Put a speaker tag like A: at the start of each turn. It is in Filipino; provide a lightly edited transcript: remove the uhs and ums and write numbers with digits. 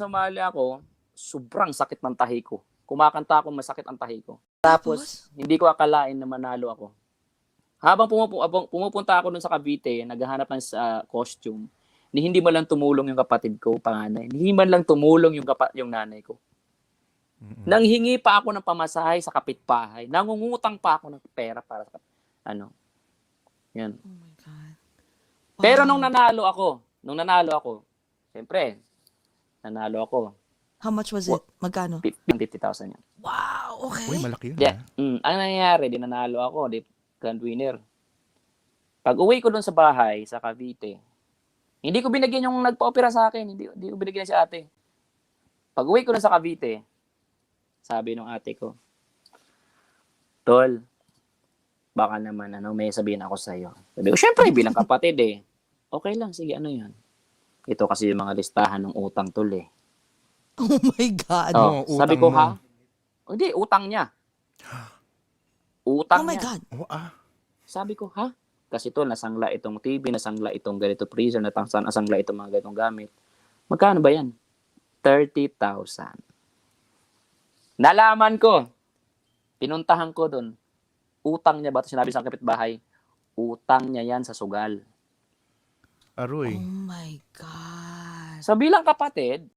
A: sumali ako, sobrang sakit ng tahi ko. Kumakanta ako, masakit ang tahi ko.
B: Tapos?
A: Hindi ko akalain na manalo ako. Habang pumupunta ako dun sa Cavite, naghahanap ng costume, hindi man lang tumulong yung kapatid ko, panganay. Hindi man lang tumulong yung nanay ko. Nanghingi pa ako ng pamasahe sa kapitbahay. Nangungutang pa ako ng pera para sa yan.
B: Oh my God. Wow.
A: Pero nung nanalo ako, siyempre, nanalo ako.
B: How much was it? Magkano?
A: 50,000 yan.
B: Wow, okay.
C: Uy, malaki yun.
A: Yeah. Ang nangyayari, nanalo ako, grand winner. Pag uwi ko dun sa bahay, sa Cavite, hindi ko binigyan yung nagpa-opera sa akin. Hindi ko binigyan si ate. Pag uwi ko dun sa Cavite, sabi nung ate ko, Tol, baka naman may sabihin ako sa'yo. Sabi ko, syempre, bilang kapatid Okay lang, sige, ano yan? Ito kasi yung mga listahan ng utang, Tol
B: Oh my God.
A: Sabi ko, ha? Hindi, utang niya. Utang
B: Oh my
A: niya.
B: God.
A: Sabi ko, ha? Kasi Tol, nasangla itong TV, nasangla itong ganito freezer, nasangla itong mga ganitong gamit. Magkano ba yan? 30,000. Nalaman ko. Pinuntahan ko dun. Utang niya ba? Sinabi sa kapitbahay, utang niya yan sa sugal.
C: Aroy.
B: Oh my God.
A: So bilang kapatid,